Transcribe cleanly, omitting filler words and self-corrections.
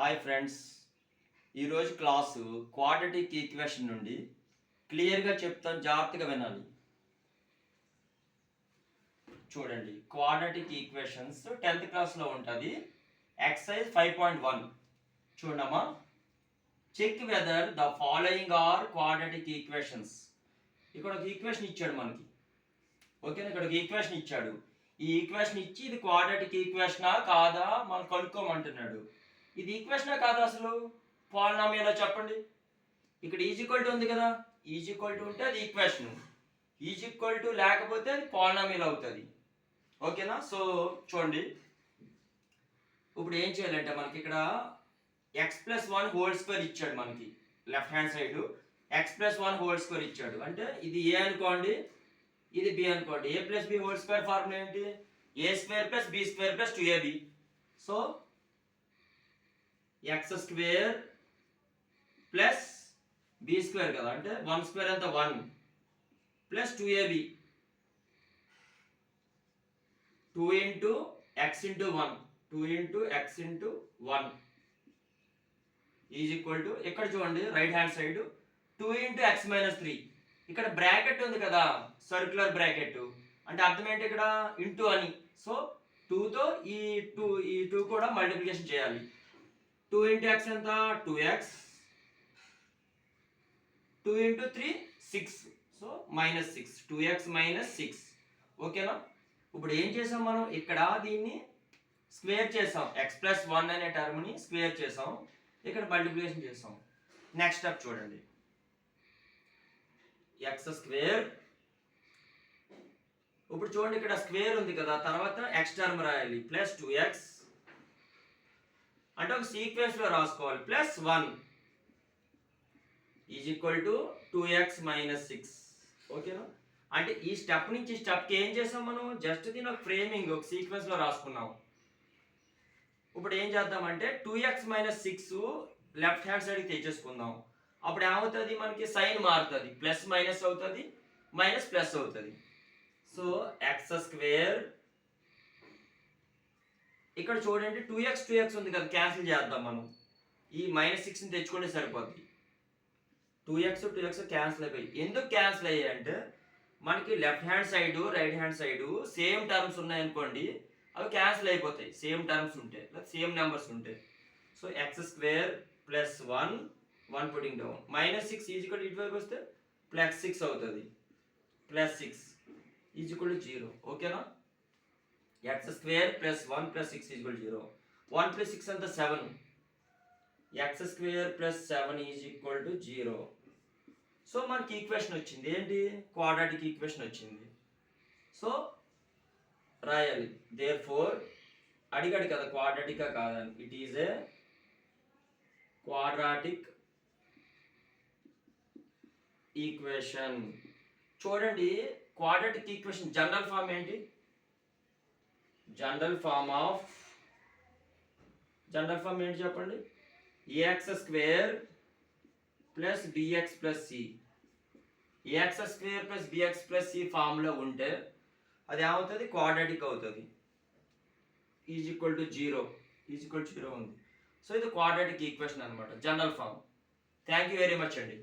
Hi friends, ఈరోజు class quadratic equation నుండి క్లియర్గా చెప్తాను, జాగ్రత్తగా వినాలి. చూడండి, క్వాడ్రాటిక్ ఈక్వేషన్స్ 10th క్లాస్లో ఉంటుంది. ఎక్సర్సైజ్ 5.1 చూడమ్మా. Check whether the following are quadratic equations. ఇక్కడ ఒక ఈక్వేషన్ ఇచ్చాడు మనకి, ఓకేనా? ఇక్కడ ఒక ఈక్వేషన్ ఇచ్చాడు. ఈ ఈక్వేషన్ ఇచ్చి ఇది క్వాడ్రాటిక్ ఈక్వేషనా కాదా మనం కనుక్కోమంటున్నాడు. ఇది ఈక్వేషనా కాదా అసలు? పాలినామియల్ చెప్పండి. ఇక్కడ ఈజ్ ఈక్వల్ టు ఉంది కదా, ఈజ్ ఈక్వల్ టు ఉంటే అది ఈక్వేషన్, ఈజ్ ఈక్వల్ టు లేకపోతే అది పాలినామియల్ అవుతుంది. ఓకేనా? సో చూడండి, ఇప్పుడు ఏం చేయాలంటే మనకి ఇక్కడ x+1 హోల్ స్క్వేర్ ఇచ్చాడు మనకి. Left hand side x+1 whole square ఇచ్చాడు అంటే ఇది ఏ అనుకోండి, ఇది బి అనుకోండి. a+b హోల్ స్క్వేర్ ఫార్ములా ఏంటి? a² + b² + 2ab. So x² plus b² కదా, అంటే 1² ఎంత 1 plus 2ab 2 into x into 1 2 into x into 1 is equal to, ఇక్కడ చూడండి right hand side 2 into x - 3. ఇక్కడ బ్రాకెట్ ఉంది కదా, సర్క్యులర్ బ్రాకెట్, అంటే అర్థం ఏంటి ఇక్కడ ఇంటూ అని. సో 2తో ఈ 2 కూడా మల్టిప్లికేషన్ చేయాలి. 2 ఇంటూ x ఎంత 2x, 2 ఇంటూ 3 6, సో -6, 2x - 6. ఓకేనా? ఇప్పుడు ఏం చేసాం మనం, ఇక్కడ దీన్ని స్క్వేర్ చేసాం, x+1 అనే టర్మ్ని స్క్వేర్ చేసాం, ఇక్కడ మల్టిప్లికేషన్ చేసాం. నెక్స్ట్ స్టెప్ చూడండి, x². ఇప్పుడు చూడండి ఇక్కడ స్క్వేర్ ఉంది కదా, తర్వాత x టర్మ్ రాయాలి ప్లస్ 2x, అంటే ఒక సీక్వెన్స్ లో రాసుకోవాలి, +1 ఈజ్ ఈక్వల్ టు 2x - 6. ఓకేనా? అంటే ఈ స్టెప్ నుంచి స్టెప్కి ఏం చేసాం మనం, జస్ట్ దీని ఒక ఫ్రేమింగ్ ఒక సీక్వెన్స్ లో రాసుకున్నాం. ఇప్పుడు ఏం చేద్దామంటే 2x - 6 లెఫ్ట్ హ్యాండ్ సైడ్కి తెచ్చేసుకుందాం. అప్పుడు ఏమవుతుంది, మనకి సైన్ మారుతుంది, ప్లస్ మైనస్ అవుతుంది, మైనస్ ప్లస్ అవుతుంది. సో x², ఇక్కడ చూడండి 2x ఉంది కదా, క్యాన్సిల్ చేద్దాం మనం. ఈ -6ని తెచ్చుకుంటే సరిపోద్ది. 2x క్యాన్సిల్ అయిపోయి. ఎందుకు క్యాన్సిల్ అయ్యాయి అంటే మనకి left hand side right hand side same terms ఉన్నాయనుకోండి, అవి క్యాన్సిల్ అయిపోతాయి. సేమ్ టర్మ్స్ ఉంటే, సేమ్ నెంబర్స్ ఉంటాయి. So x² + 1 putting down, -6 is equal ఇటువైపు వస్తే +6 అవుతుంది, +6 ఈజ్ ఈక్వల్ టు 0. ఓకేనా? x² + 1 + 6 is equal to 0. 1 + 6 అంతా 7, x² + 7 is equal to 0. So మనకి ఈక్వేషన్ వచ్చింది, ఏంటి? క్వాడ్రాటిక్ ఈక్వేషన్ వచ్చింది. సో రాయాలి, దేర్ ఫోర్ అడిగాడు కదా క్వాడ్రాటికా కాదని, it is a quadratic equation. చూడండి, క్వాడ్రాటిక్ ఈక్వేషన్ జనరల్ ఫామ్ ఏంటి? జనరల్ ఫామ్ ఏంటి చెప్పండి? ax² + bx + c. ax² + bx + c ఫామ్లో ఉంటే అది ఏమవుతుంది, క్వాడ్రాటిక్ అవుతుంది. ఈజ్ ఈక్వల్ టు 0 ఉంది. సో ఇది క్వాడ్రాటిక్ ఈక్వేషన్ అనమాట, general form. Thank you very much అండి.